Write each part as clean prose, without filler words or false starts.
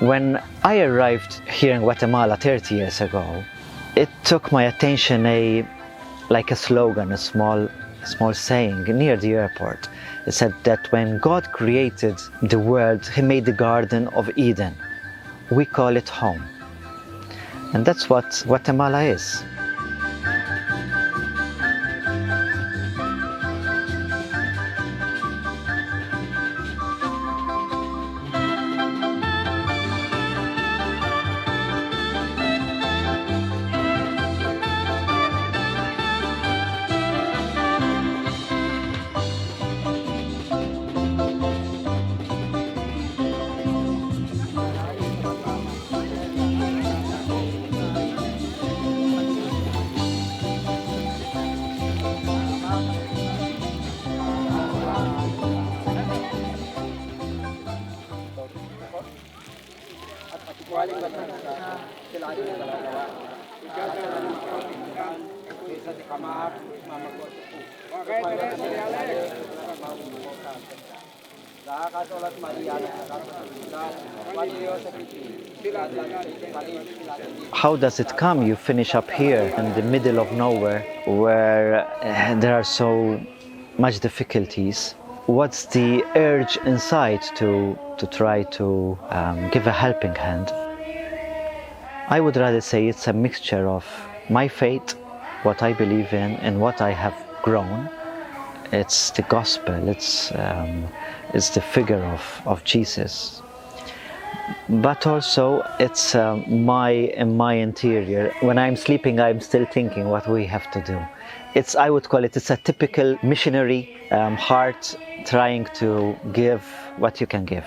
When I arrived here in Guatemala 30 years ago, it took my attention like a slogan, a small saying near the airport. It said that when God created the world, He made the Garden of Eden. We call it home. And that's what Guatemala is. How does it come? You finish up here in the middle of nowhere where there are so much difficulties. What's the urge inside to try to give a helping hand? I would rather say it's a mixture of my faith, what I believe in, and what I have grown. It's the gospel, it's the figure of Jesus. But also it's in my interior. When I'm sleeping, I'm still thinking what we have to do. I would call it's a typical missionary heart trying to give what you can give.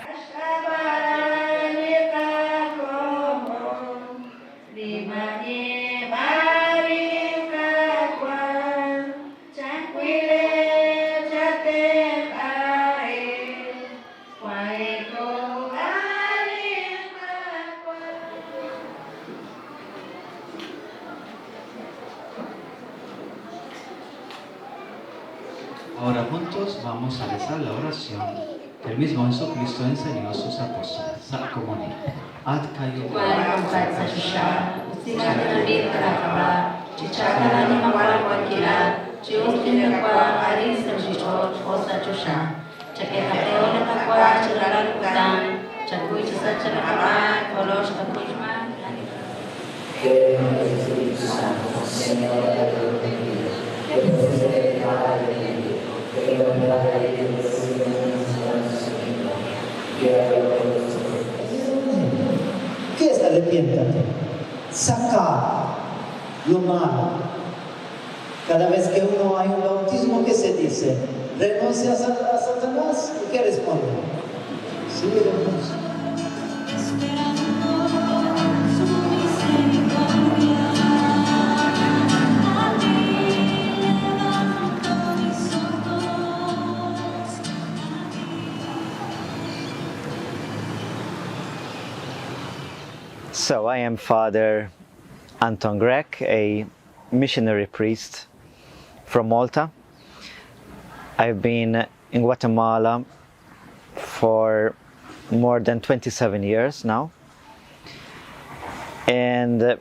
Ahora juntos vamos a rezar la oración que el mismo Jesucristo enseñó a sus apóstoles. Como ad cayo ¿Qué es arrepiéntate? Sacar lo malo. Cada vez que uno hay un bautismo, ¿qué se dice? ¿Renuncia a Satanás? ¿Y qué responde? Sí, renuncia. So I am Father Anton Grek, a missionary priest from Malta. I've been in Guatemala for more than 27 years now. And at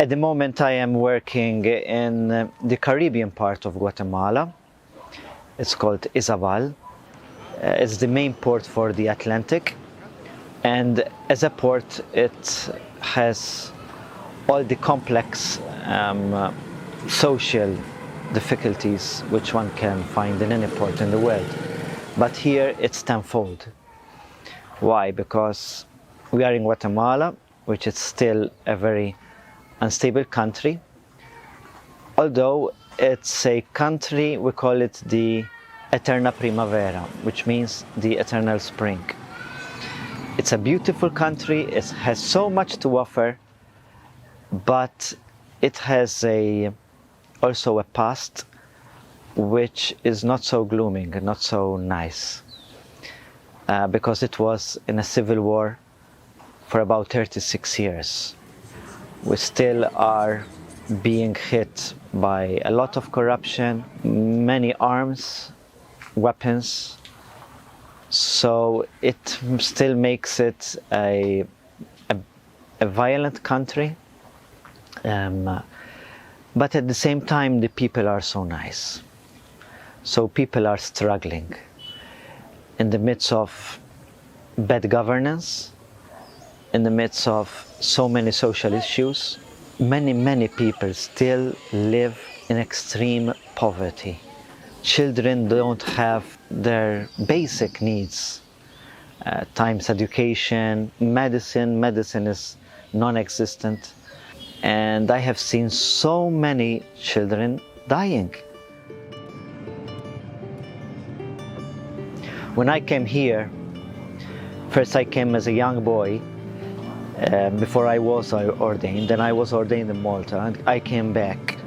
the moment I am working in the Caribbean part of Guatemala. It's called Izabal. It's the main port for the Atlantic. And as a port, it has all the complex social difficulties which one can find in any port in the world. But here it's tenfold. Why? Because we are in Guatemala, which is still a very unstable country. Although it's a country, we call it the Eterna Primavera, which means the eternal spring. It's a beautiful country, it has so much to offer, but it has also a past which is not so glooming and not so nice, because it was in a civil war for about 36 years. We still are being hit by a lot of corruption, many arms, weapons, So it still makes it a violent country, but at the same time the people are so nice. So people are struggling in the midst of bad governance, in the midst of so many social issues. Many people still live in extreme poverty. Children don't have their basic needs, times education, medicine is non-existent, and I have seen so many children dying. When I came here, first I came as a young boy, before I was ordained, then I was ordained in Malta, and I came back.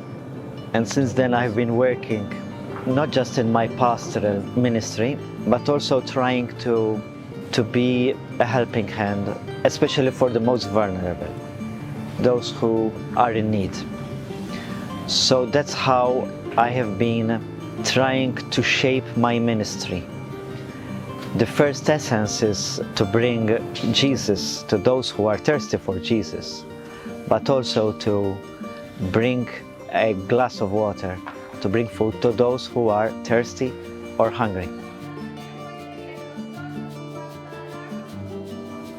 And since then I've been working, not just in my pastoral ministry, but also trying to be a helping hand, especially for the most vulnerable, those who are in need. So that's how I have been trying to shape my ministry. The first essence is to bring Jesus to those who are thirsty for Jesus, but also to bring a glass of water, to bring food to those who are thirsty or hungry.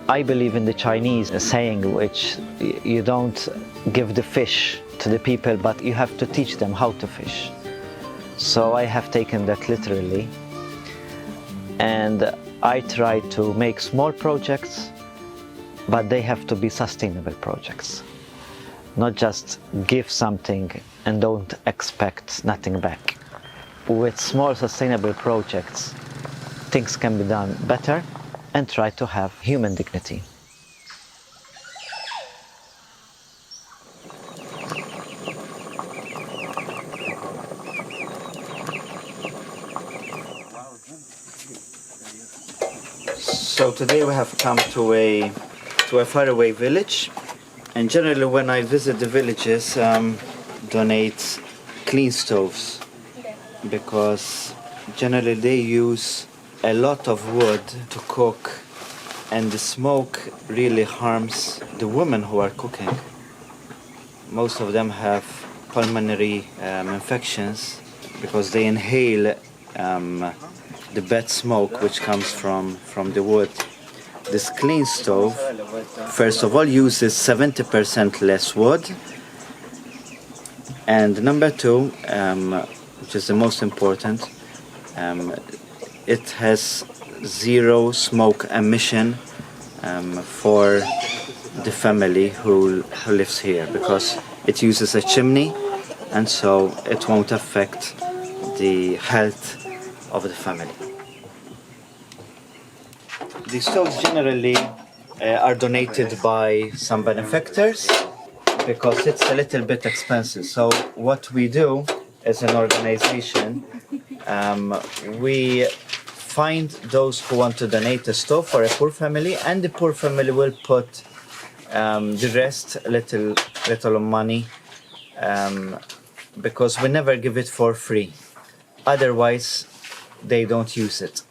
I believe in the Chinese saying, which you don't give the fish to the people, but you have to teach them how to fish. So I have taken that literally. And I try to make small projects, but they have to be sustainable projects. Not just give something and don't expect nothing back. With small sustainable projects, things can be done better and try to have human dignity. So today we have come to a faraway village, and generally when I visit the villages, donate clean stoves, because generally they use a lot of wood to cook, and the smoke really harms the women who are cooking. Most of them have pulmonary infections because they inhale the bad smoke which comes from the wood. This clean stove, first of all, uses 70% less wood, and number two, which is the most important, it has zero smoke emission for the family who lives here, because it uses a chimney, and so it won't affect the health of the family. The stoves generally are donated by some benefactors because it's a little bit expensive. So what we do as an organization, we find those who want to donate a stove for a poor family, and the poor family will put the rest, little money, because we never give it for free. Otherwise, they don't use it.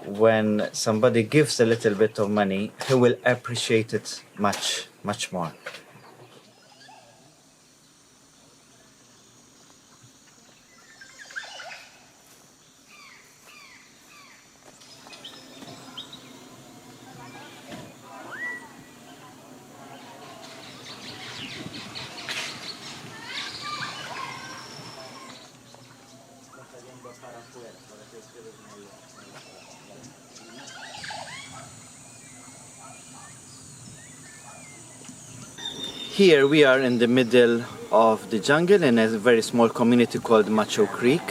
When somebody gives a little bit of money, he will appreciate it much more. Here we are in the middle of the jungle in a very small community called Misszió Creek.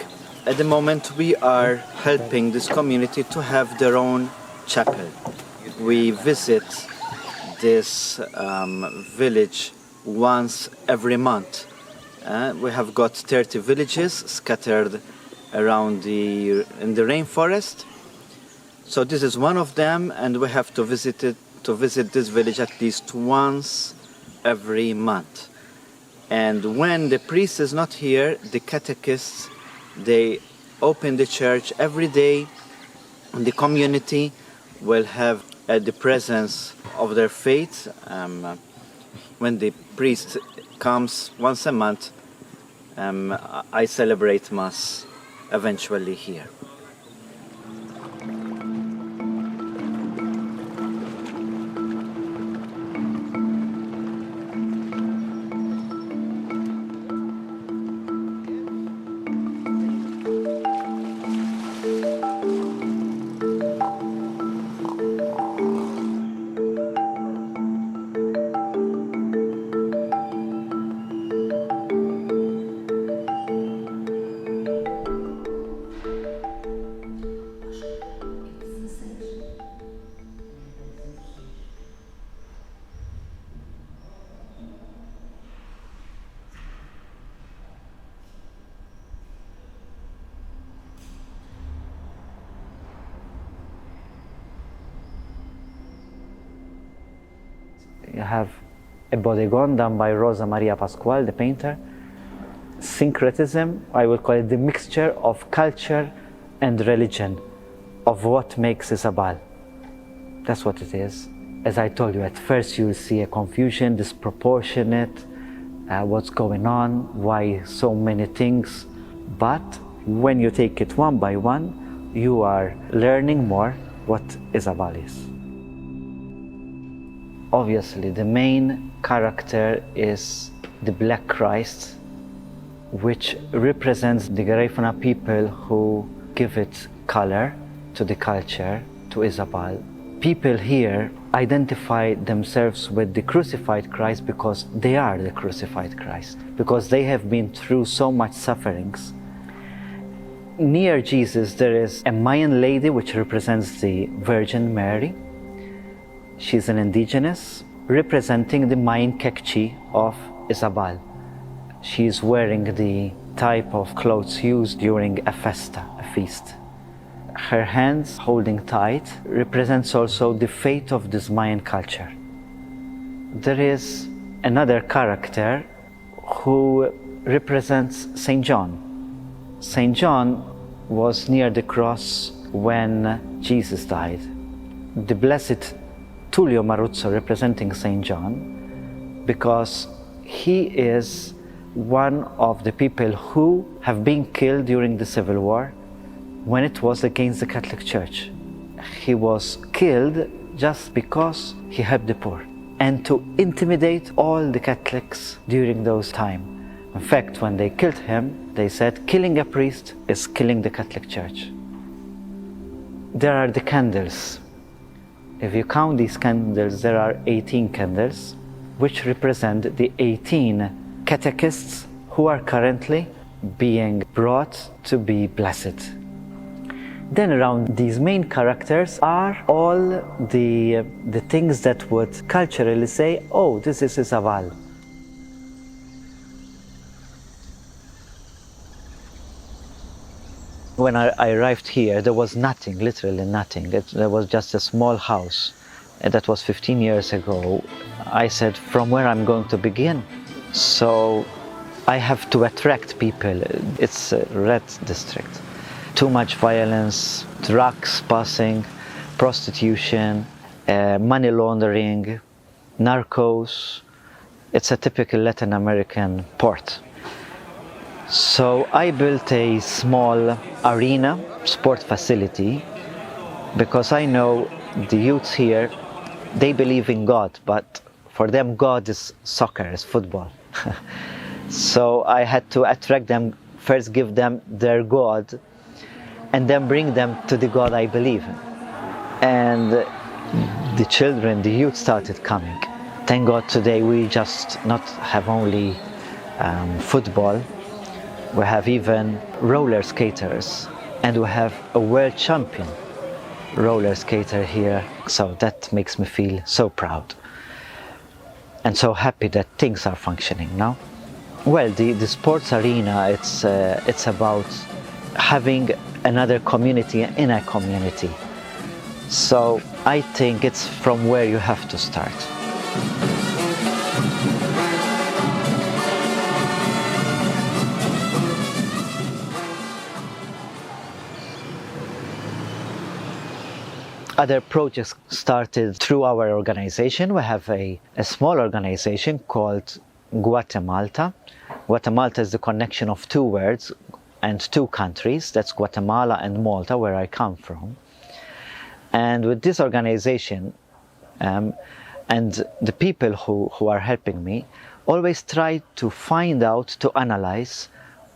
At the moment we are helping this community to have their own chapel. We visit this village once every month. We have got 30 villages scattered around in the rainforest. So this is one of them, and we have to visit this village at least once every month. And when the priest is not here, the catechists, they open the church every day The community will have the presence of their faith. When the priest comes once a month, I celebrate Mass eventually here. You have a bodegon done by Rosa Maria Pascual, the painter. Syncretism, I would call it the mixture of culture and religion, of what makes Isabel. That's what it is. As I told you, at first you'll see a confusion, disproportionate, what's going on, why so many things. But when you take it one by one, you are learning more what Isabel is. Obviously, the main character is the Black Christ, which represents the Garifuna people who give it color to the culture, to Izabal. People here identify themselves with the crucified Christ because they are the crucified Christ, because they have been through so much sufferings. Near Jesus, there is a Mayan lady which represents the Virgin Mary. She's an indigenous representing the Mayan Kekchi of Izabal. She is wearing the type of clothes used during a festa, a feast. Her hands holding tight represents also the fate of this Mayan culture. There is another character who represents Saint John. Saint John was near the cross when Jesus died. The blessed Tullio Maruzzo representing Saint John because he is one of the people who have been killed during the Civil War when it was against the Catholic Church. He was killed just because he helped the poor and to intimidate all the Catholics during those times. In fact, when they killed him, they said killing a priest is killing the Catholic Church. There are the candles. If you count these candles, there are 18 candles, which represent the 18 catechists who are currently being brought to be blessed. Then around these main characters are all the things that would culturally say, oh, this is Isabel. When I arrived here, there was nothing, literally nothing. There was just a small house. And that was 15 years ago. I said, from where I'm going to begin? So I have to attract people. It's a red district. Too much violence, drugs passing, prostitution, money laundering, narcos. It's a typical Latin American port. So I built a small arena, sport facility, because I know the youths here, they believe in God, but for them God is soccer, is football. So I had to attract them, first give them their God, and then bring them to the God I believe in. And the children, the youth started coming. Thank God today we just not have only football, we have even roller skaters, and we have a world champion roller skater here. So that makes me feel so proud and so happy that things are functioning now. Well, the sports arena, it's about having another community in a community. So I think it's from where you have to start. Other projects started through our organization. We have a small organization called Guatemala. Guatemala is the connection of two words and two countries. That's Guatemala and Malta, where I come from. And with this organization, and the people who are helping me, always try to find out, to analyze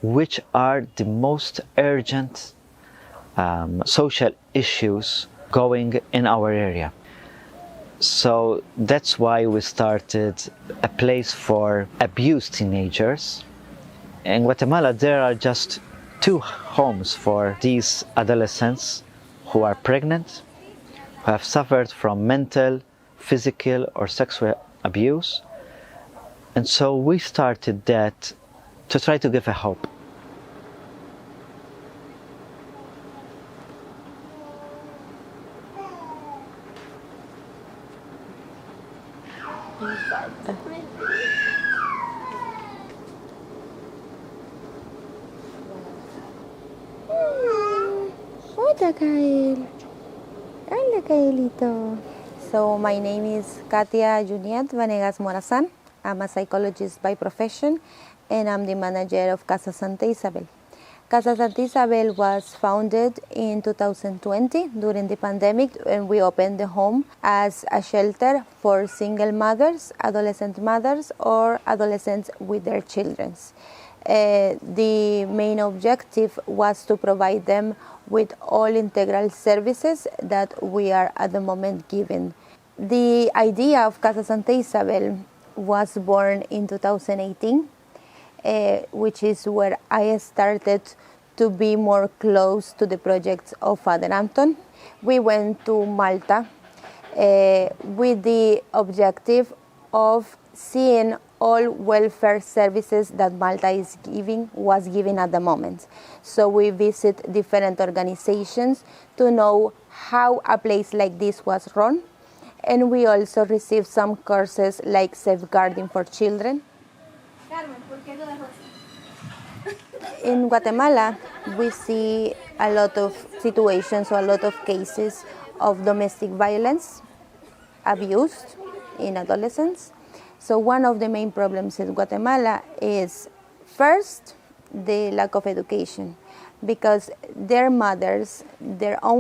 which are the most urgent social issues going in our area. So that's why we started a place for abused teenagers. In Guatemala, there are just 2 homes for these adolescents who are pregnant, who have suffered from mental, physical, or sexual abuse. And so we started that to try to give a hope. Hola, Kael. Hola, Kaelito. So my name is Katia Juliet Vanegas Morazan. I'm a psychologist by profession, and I'm the manager of Casa Santa Isabel. Casa Santa Isabel was founded in 2020 during the pandemic, and we opened the home as a shelter for single mothers, adolescent mothers, or adolescents with their children. The main objective was to provide them with all integral services that we are at the moment giving. The idea of Casa Santa Isabel was born in 2018, which is where I started to be more close to the projects of Father Anton. We went to Malta with the objective of seeing all welfare services that Malta was giving at the moment. So we visit different organizations to know how a place like this was run. And we also received some courses like safeguarding for children. In Guatemala, we see a lot of situations or a lot of cases of domestic violence, abuse in adolescents. So one of the main problems in Guatemala is, first, the lack of education, because their own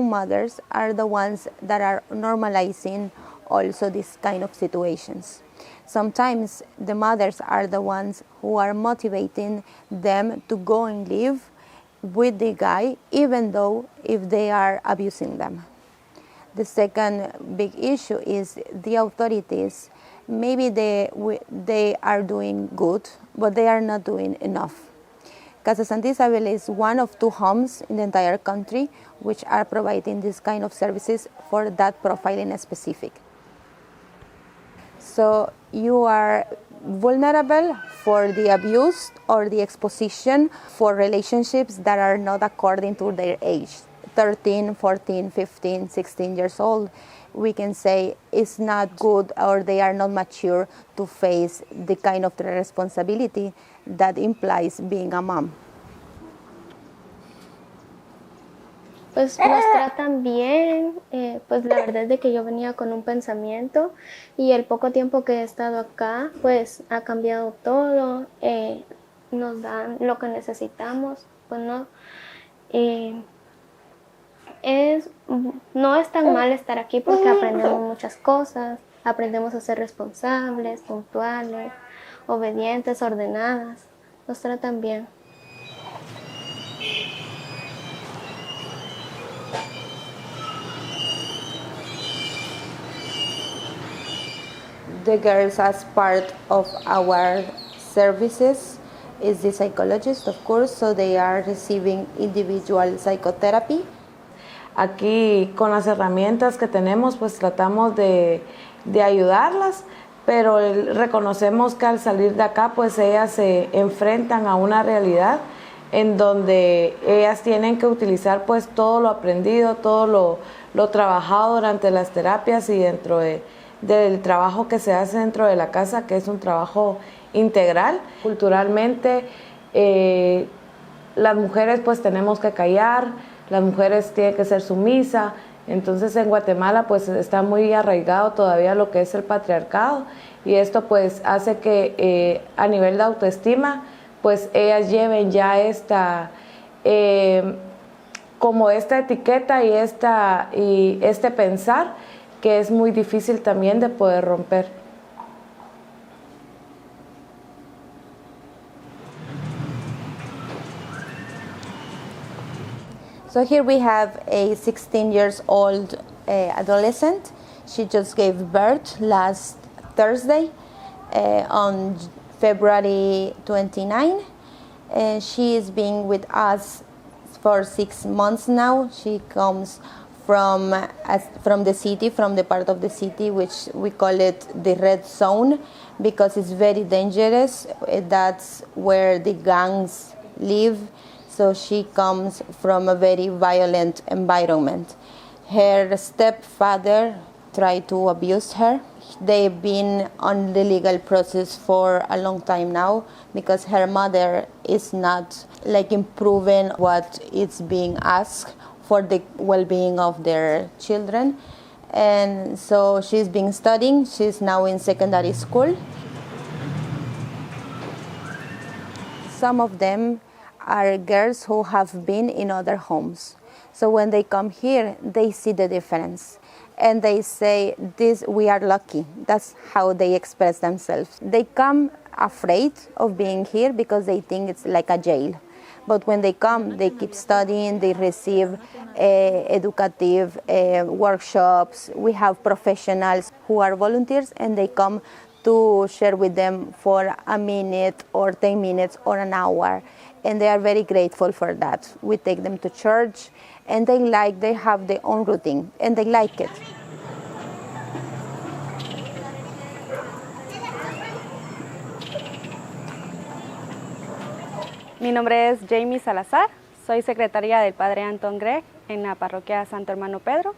mothers, are the ones that are normalizing also these kind of situations. Sometimes the mothers are the ones who are motivating them to go and live with the guy, even though if they are abusing them. The second big issue is the authorities. Maybe they are doing good, but they are not doing enough. Casa Santa Isabel is one of 2 homes in the entire country which are providing this kind of services for that profile in specific. So you are vulnerable for the abuse or the exposition for relationships that are not according to their age. 13, 14, 15, 16 years old, we can say it's not good or they are not mature to face the kind of responsibility that implies being a mom. Pues nos tratan bien, pues la verdad es de que yo venía con un pensamiento y el poco tiempo que he estado acá, pues ha cambiado todo, nos dan lo que necesitamos, pues no, no es tan mal estar aquí porque aprendemos muchas cosas, aprendemos a ser responsables, puntuales, obedientes, ordenadas, nos tratan bien. The girls, as part of our services, is the psychologist, of course, so they are receiving individual psychotherapy. Aquí con las herramientas que tenemos pues tratamos de ayudarlas, pero reconocemos que al salir de acá pues ellas se enfrentan a una realidad en donde ellas tienen que utilizar pues todo lo aprendido, todo lo trabajado durante las terapias y dentro del trabajo que se hace dentro de la casa, que es un trabajo integral. Culturalmente las mujeres pues tenemos que callar, las mujeres tienen que ser sumisas, Entonces en Guatemala pues está muy arraigado todavía lo que es el patriarcado, y esto pues hace que a nivel de autoestima pues ellas lleven ya como esta etiqueta y este pensar que es muy difícil también de poder romper. So here we have a 16 years old adolescent. She just gave birth last Thursday on February 29. She is being with us for 6 months now. She comes from the city, from the part of the city which we call it the red zone, because it's very dangerous. That's where the gangs live. So she comes from a very violent environment. Her stepfather tried to abuse her. They've been on the legal process for a long time now because her mother is not improving what is being asked for the well-being of their children. And so she's been studying. She's now in secondary school. Some of them are girls who have been in other homes. So when they come here, they see the difference. And they say, we are lucky. That's how they express themselves. They come afraid of being here because they think it's like a jail. But when they come, they keep studying, they receive educative workshops. We have professionals who are volunteers, and they come to share with them for a minute or 10 minutes or an hour. And they are very grateful for that. We take them to church, and they have their own routine, and they like it. Mi nombre es Jamie Salazar, soy secretaria del Padre Anton Gregg en la parroquia Santo Hermano Pedro,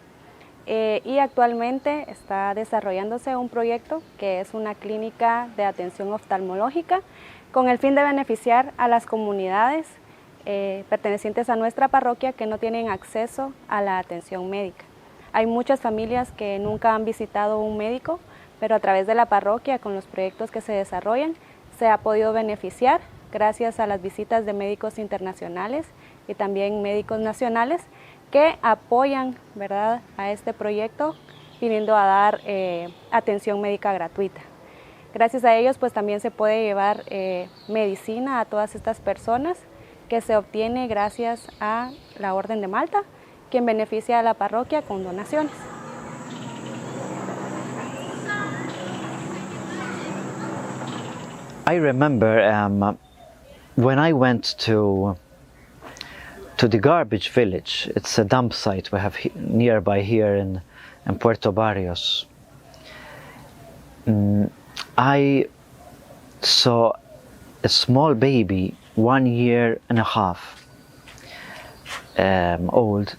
y actualmente está desarrollándose un proyecto que es una clínica de atención oftalmológica con el fin de beneficiar a las comunidades pertenecientes a nuestra parroquia que no tienen acceso a la atención médica. Hay muchas familias que nunca han visitado un médico, pero a través de la parroquia, con los proyectos que se desarrollan, se ha podido beneficiar gracias a las visitas de médicos internacionales y también médicos nacionales que apoyan, ¿verdad?, a este proyecto viniendo a dar atención médica gratuita. Gracias a ellos pues también se puede llevar medicina a todas estas personas, que se obtiene gracias a la Orden de Malta, quien beneficia a la parroquia con donaciones. I remember when I went to the garbage village. It's a dump site we have nearby here in Puerto Barrios. I saw a small baby, 1.5 years old,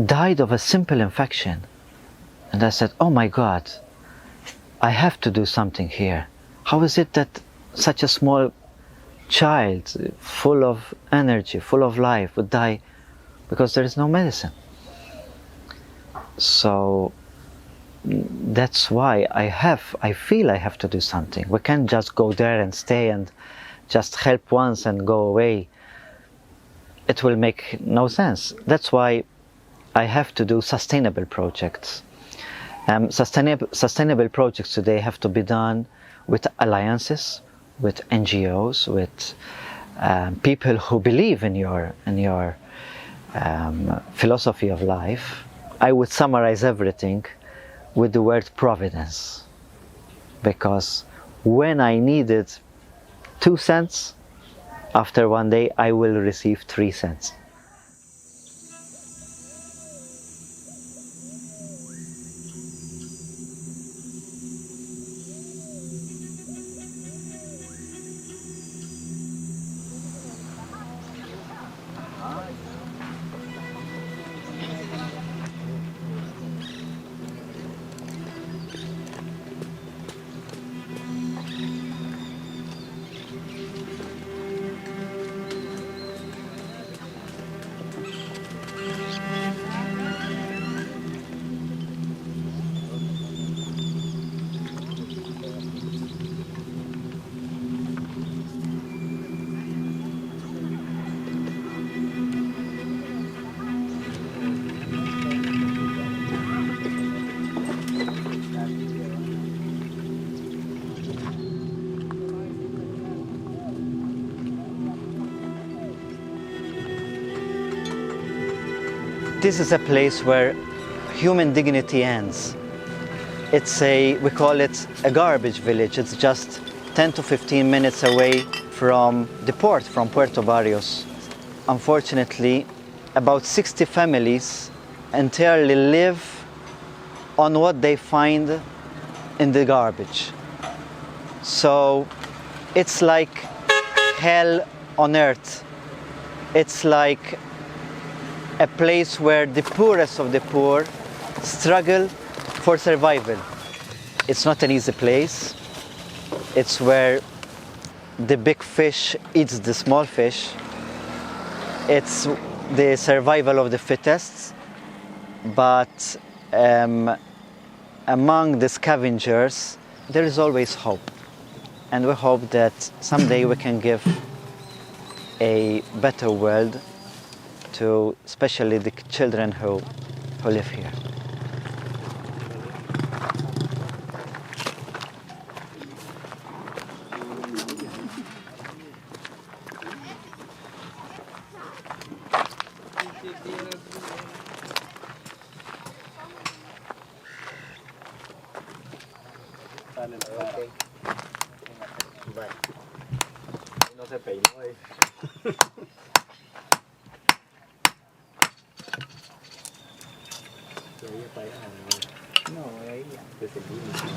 died of a simple infection. And I said, oh my God, I have to do something here. How is it that such a small child, full of energy, full of life, would die because there is no medicine? So that's why I feel I have to do something. We can't just go there and stay and just help once and go away. It will make no sense. That's why I have to do sustainable projects. Sustainable projects today have to be done with alliances, with NGOs, with people who believe in your philosophy of life. I would summarize everything with the word providence, because when I needed 2 cents, after one day I will receive 3 cents. this is a place where human dignity ends. We call it a garbage village. It's just 10 to 15 minutes away from the port, from Puerto Barrios. Unfortunately, about 60 families entirely live on what they find in the garbage. So it's like hell on earth. It's like a place where the poorest of the poor struggle for survival. It's not an easy place. It's where the big fish eats the small fish. It's the survival of the fittest. But among the scavengers, there is always hope. And we hope that someday we can give a better world to especially the children who live here. No se peinó ahí. No, ahí desde el límite.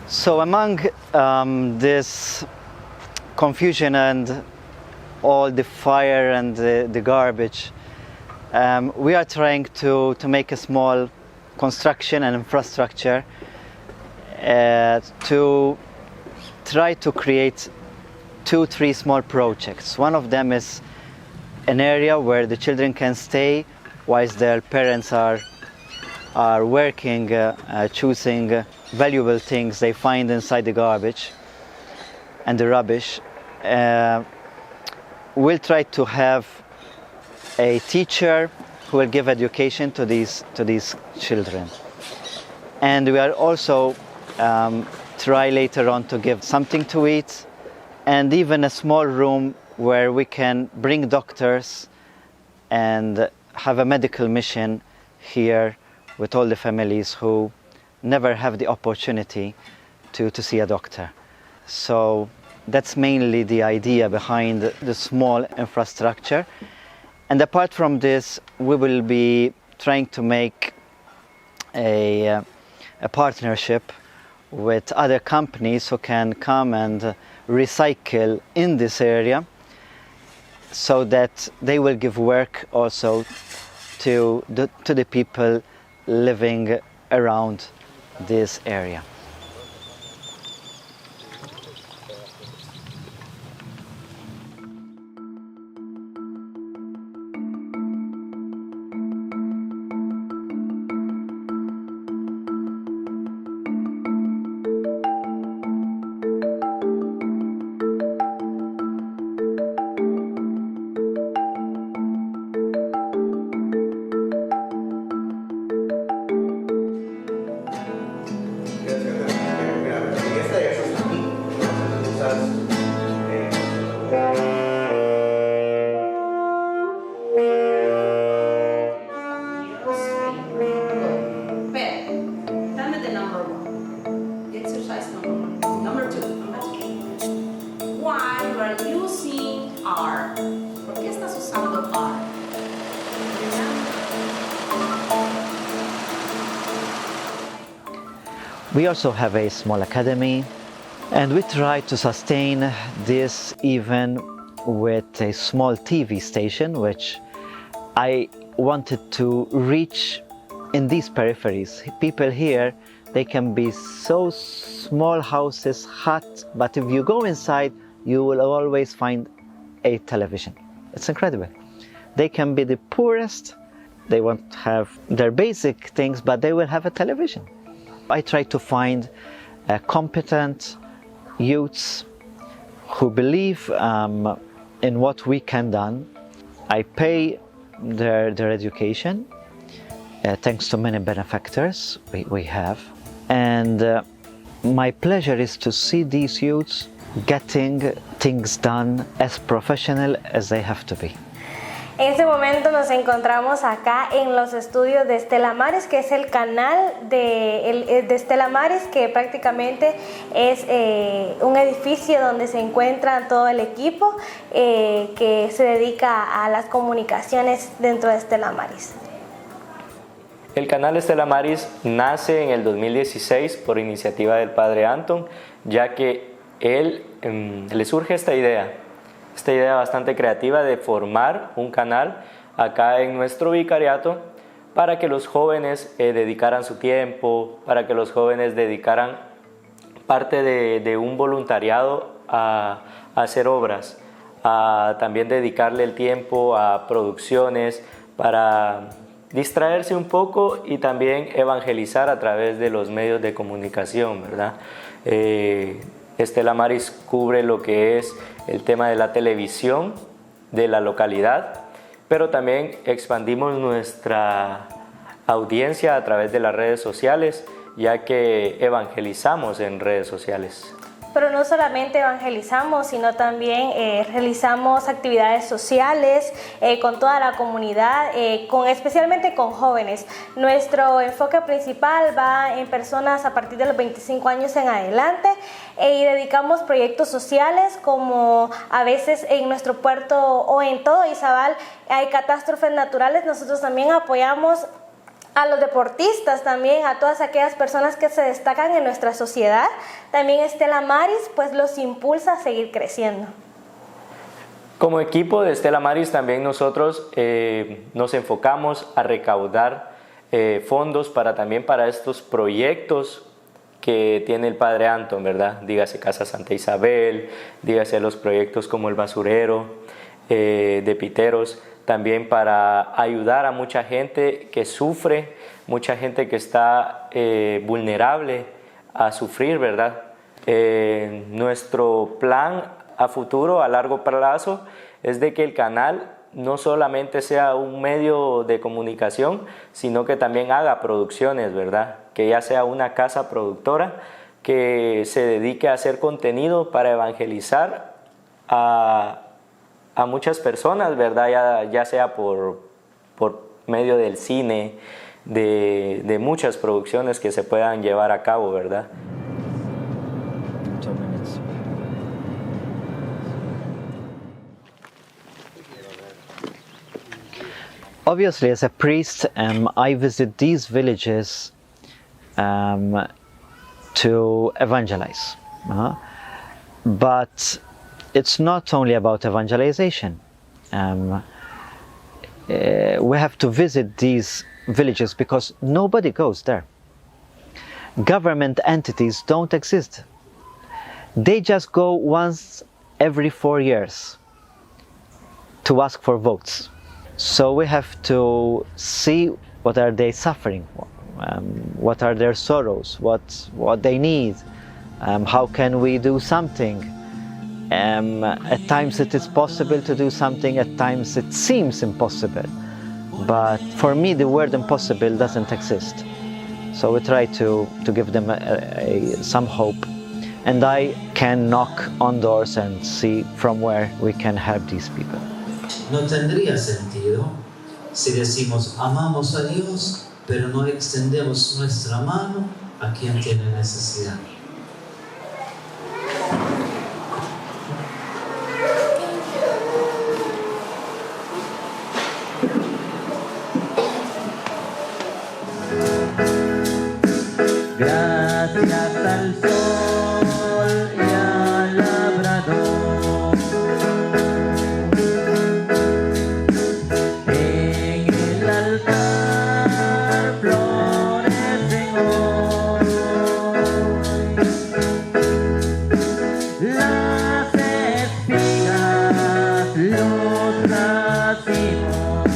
So among this confusion and all the fire and the garbage, we are trying to make a small construction and infrastructure to try to create 2-3 small projects. One of them is an area where the children can stay whilst their parents are working, choosing valuable things they find inside the garbage and the rubbish. We'll try to have a teacher who will give education to these children. And we are also try later on to give something to eat and even a small room where we can bring doctors and have a medical mission here with all the families who never have the opportunity to see a doctor. So that's mainly the idea behind the small infrastructure. And apart from this, we will be trying to make a partnership with other companies who can come and recycle in this area so that they will give work also to the people living around this area. We also have a small academy, and we try to sustain this even with a small TV station, which I wanted to reach in these peripheries. People here, they can be so small houses, hut, but if you go inside, you will always find a television. It's incredible. They can be the poorest, they won't have their basic things, but they will have a television. I try to find competent youths who believe in what we can do. I pay their education, thanks to many benefactors we have. And my pleasure is to see these youths getting things done as professional as they have to be. En este momento nos encontramos acá en los estudios de Stella Maris, que es el canal de Stella Maris, que prácticamente es un edificio donde se encuentra todo el equipo que se dedica a las comunicaciones dentro de Stella Maris. El canal Stella Maris nace en el 2016 por iniciativa del padre Anton, ya que él le surge esta idea bastante creativa de formar un canal acá en nuestro vicariato para que los jóvenes dedicaran su tiempo, para que los jóvenes dedicaran parte de un voluntariado a hacer obras, a también dedicarle el tiempo a producciones para distraerse un poco y también evangelizar a través de los medios de comunicación, ¿verdad? Stella Maris cubre lo que es el tema de la televisión de la localidad, pero también expandimos nuestra audiencia a través de las redes sociales, ya que evangelizamos en redes sociales. Pero no solamente evangelizamos, sino también realizamos actividades sociales con toda la comunidad, especialmente con jóvenes. Nuestro enfoque principal va en personas a partir de los 25 años en adelante y dedicamos proyectos sociales, como a veces en nuestro puerto o en todo Izabal hay catástrofes naturales. Nosotros también apoyamos a los deportistas, también a todas aquellas personas que se destacan en nuestra sociedad. También Stella Maris pues los impulsa a seguir creciendo. Como equipo de Stella Maris también nosotros nos enfocamos a recaudar fondos para estos proyectos que tiene el padre Anton, ¿verdad? Dígase Casa Santa Isabel, dígase los proyectos como el basurero de Piteros, también para ayudar a mucha gente que sufre, mucha gente que está vulnerable a sufrir, ¿verdad? Nuestro plan a futuro, a largo plazo, es de que el canal no solamente sea un medio de comunicación, sino que también haga producciones, ¿verdad? Que ya sea una casa productora que se dedique a hacer contenido para evangelizar a muchas personas, ¿verdad? Ya sea por medio del cine, de muchas producciones que se puedan llevar a cabo, ¿verdad? Obviously, as a priest, I visit these villages to evangelize. But it's not only about evangelization. We have to visit these villages because nobody goes there. Government entities don't exist. They just go once every 4 years to ask for votes. So we have to see what are they suffering, what are their sorrows, what they need, how can we do something. At times it is possible to do something, at times it seems impossible. But for me the word impossible doesn't exist. So we try to give them some hope. And I can knock on doors and see from where we can help these people. No tendría sentido si decimos amamos a Dios, pero no extendemos nuestra mano a quien tiene necesidad. Gracias al sol y al labrador, en el altar florecen hoy las espigas, los racimos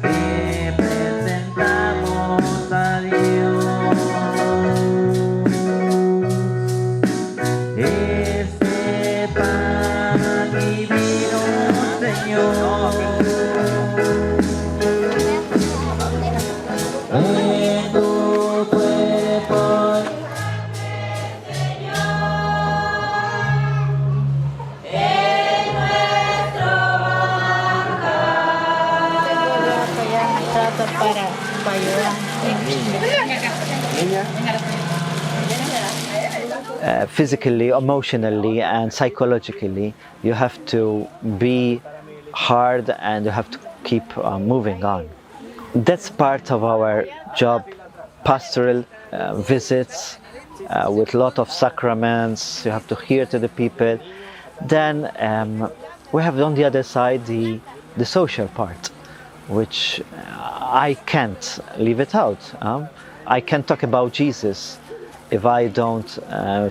que presentamos a Dios. Este pan divino, Señor, physically, emotionally, and psychologically, you have to be hard and you have to keep moving on. That's part of our job, pastoral visits with a lot of sacraments. You have to hear to the people. Then we have on the other side the social part, which I can't leave it out. I can't talk about Jesus if I don't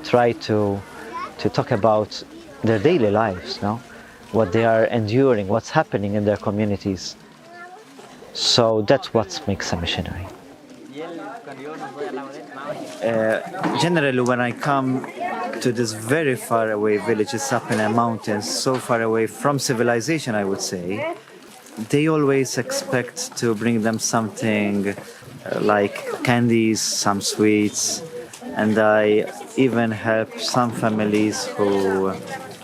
try to talk about their daily lives, no? What they are enduring, what's happening in their communities. So that's what makes a missionary. Generally, when I come to this very far away villages up in the mountains, so far away from civilization, I would say, they always expect to bring them something like candies, some sweets, and I even help some families who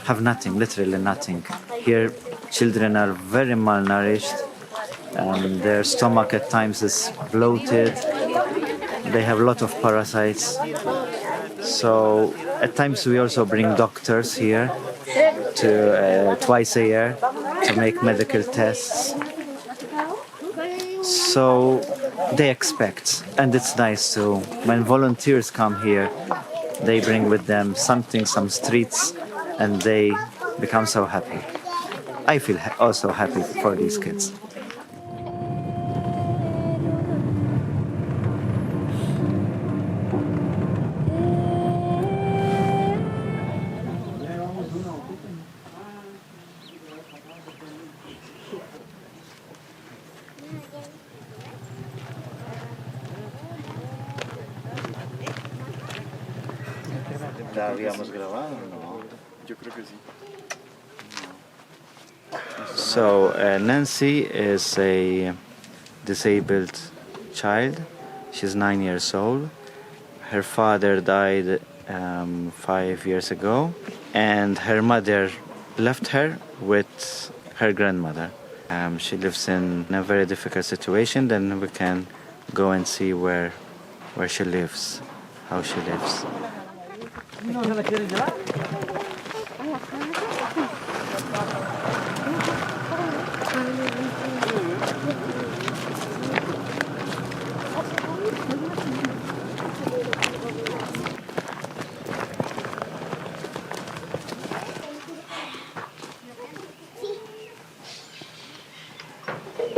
have nothing, literally nothing. Here, children are very malnourished, their stomach at times is bloated, they have a lot of parasites. So at times we also bring doctors here to twice a year to make medical tests. So they expect, and it's nice too. When volunteers come here, they bring with them something, some treats, and they become so happy. I feel also happy for these kids. ¿La habíamos grabado? No. Yo creo que sí. So Nancy is a disabled child. She's 9 years old. Her father died 5 years ago, and her mother left her with her grandmother. She lives in a very difficult situation. Then we can go and see where she lives, how she lives.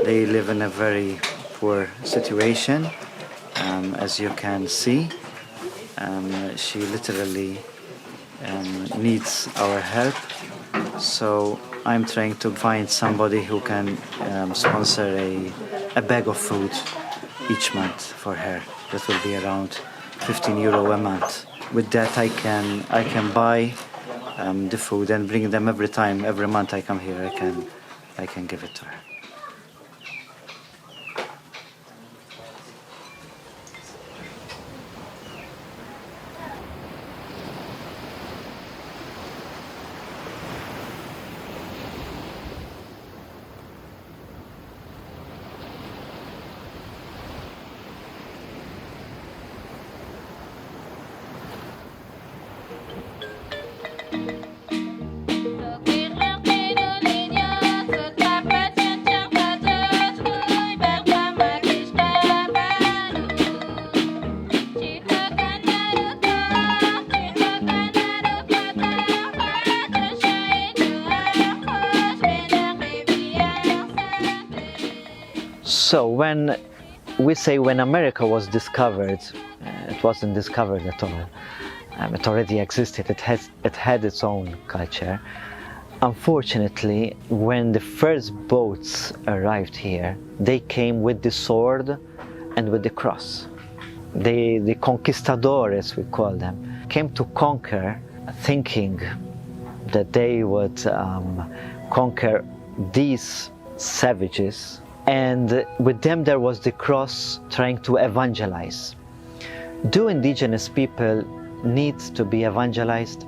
They live in a very poor situation, as you can see. She literally needs our help, so I'm trying to find somebody who can sponsor a bag of food each month for her. That will be around €15 a month. With that I can buy the food and bring them every month I come here. I can give it to her. So when we say when America was discovered, it wasn't discovered at all. It already existed. It had its own culture. Unfortunately, when the first boats arrived here, they came with the sword and with the cross. The conquistadores, we call them, came to conquer, thinking that they would conquer these savages, and with them there was the cross trying to evangelize. Do indigenous people need to be evangelized?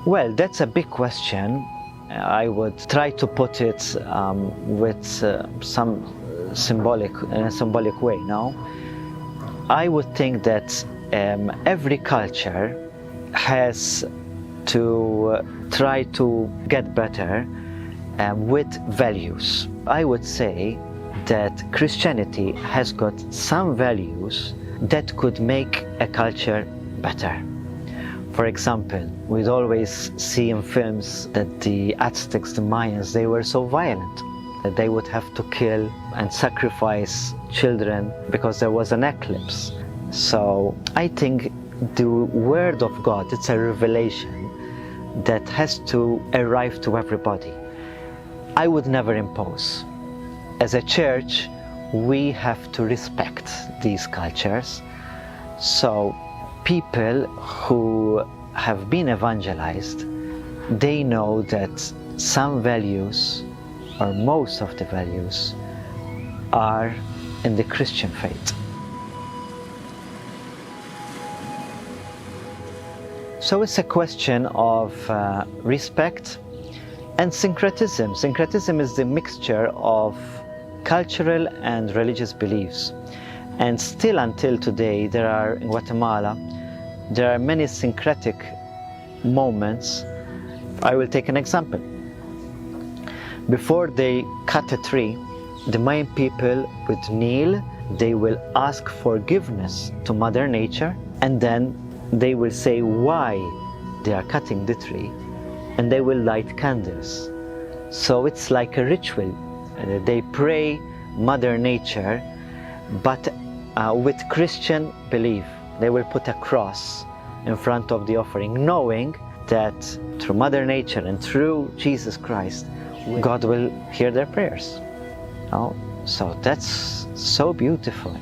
Well, that's a big question. I would try to put it with some symbolic way. Now, I would think that every culture has to try to get better with values. I would say that Christianity has got some values that could make a culture better. For example, we'd always see in films that the Aztecs, the Mayans, they were so violent that they would have to kill and sacrifice children because there was an eclipse. So I think the Word of God, it's a revelation that has to arrive to everybody. I would never impose. As a church, we have to respect these cultures. So people who have been evangelized, they know that some values, or most of the values, are in the Christian faith. So it's a question of respect and syncretism. Syncretism is the mixture of cultural and religious beliefs. And still until today, in Guatemala, there are many syncretic moments. I will take an example. Before they cut a tree, the Mayan people would kneel, they will ask forgiveness to Mother Nature, and then they will say why they are cutting the tree, and they will light candles. So it's like a ritual. They pray Mother Nature, but with Christian belief. They will put a cross in front of the offering, knowing that through Mother Nature and through Jesus Christ, God will hear their prayers. Oh, so that's so beautiful.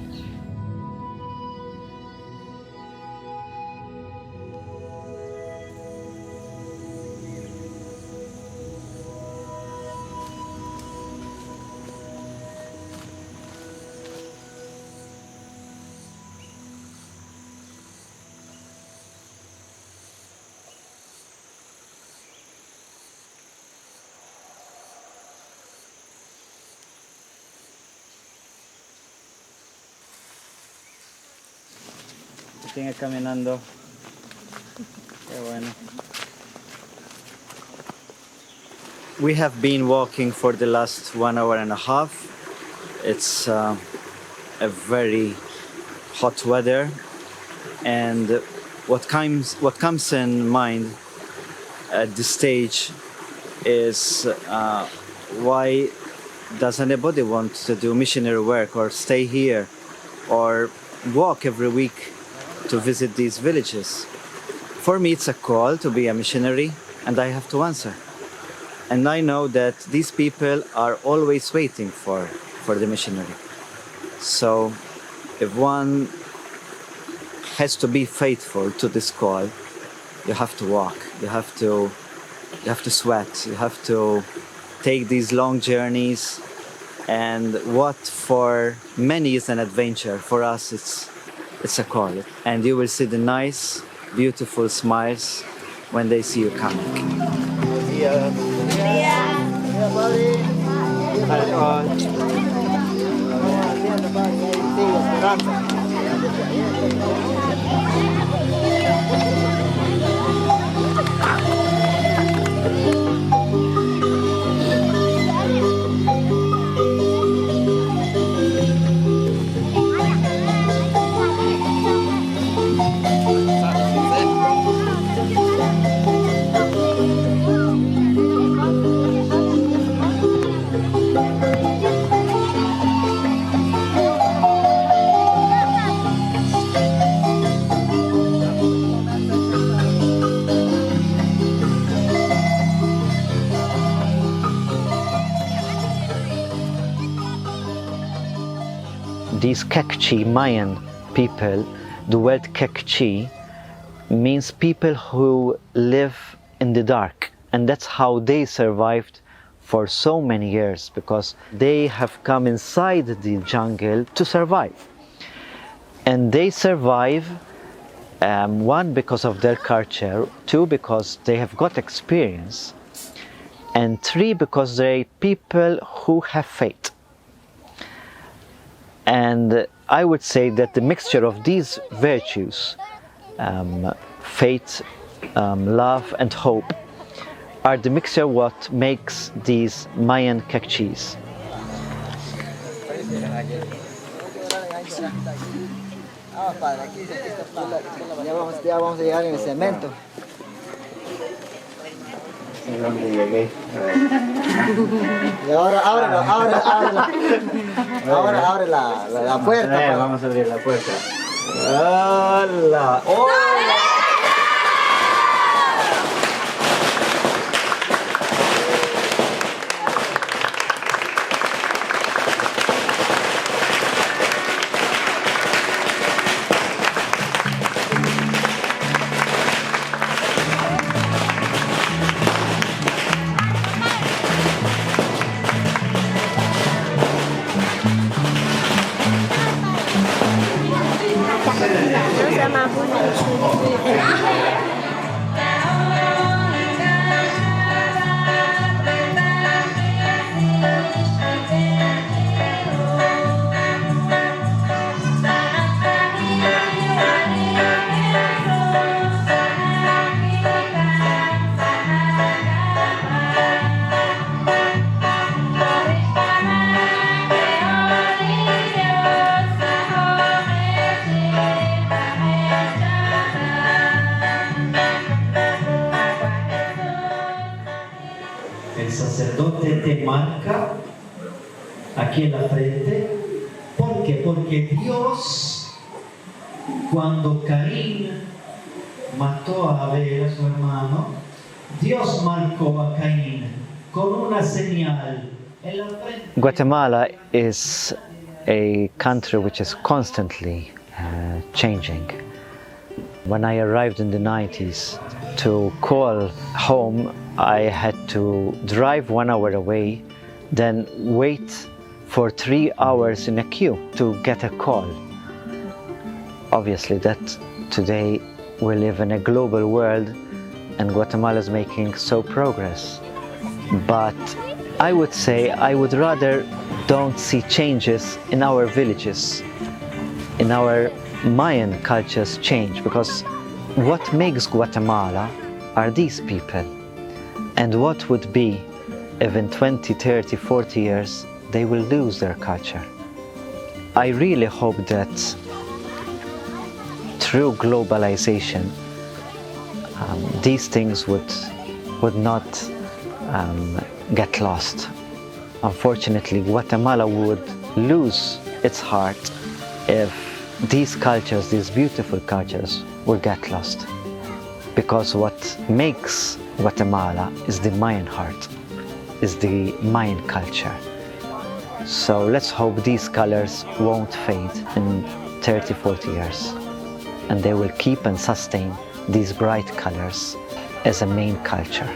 Sigue caminando. Qué bueno. We have been walking for the last 1 hour and a half. It's a very hot weather, and what comes in mind at this stage is why does anybody want to do missionary work or stay here or walk every week to visit these villages? For me, it's a call to be a missionary, and I have to answer. And I know that these people are always waiting for the missionary. So if one has to be faithful to this call, you have to walk, you have to sweat, you have to take these long journeys. And what for many is an adventure, for us it's a call. And you will see the nice, beautiful smiles when they see you coming. These Kekchi Mayan people, the word Kekchi means people who live in the dark, and that's how they survived for so many years, because they have come inside the jungle to survive. And they survive, one, because of their culture, two, because they have got experience, and three, because they're people who have faith. And I would say that the mixture of these virtues, faith, love and hope, are the mixture what makes these Mayan cakchis. Ya vamos a llegar en el cemento. Y ahora abre la puerta. Vamos a abrir la puerta. ¡Hola! ¡Hola! El sacerdote te marca aquí en la frente. ¿Por qué? Porque Dios, cuando Caín mató a Abel, a su hermano, Dios marcó a Caín con una señal en la frente. Guatemala is a country which is constantly changing. When I arrived in the 90s, to call home, I had to drive 1 hour away, then wait for 3 hours in a queue to get a call. Obviously that today we live in a global world and Guatemala is making so progress. But I would say I would rather don't see changes in our villages, in our Mayan cultures change, because what makes Guatemala are these people. And what would be if in 20, 30, 40 years they will lose their culture? I really hope that through globalization these things would not get lost. Unfortunately, Guatemala would lose its heart if these cultures, these beautiful cultures, would get lost. Because what makes Guatemala is the Mayan heart, is the Mayan culture. So let's hope these colors won't fade in 30, 40 years. And they will keep and sustain these bright colors as a main culture.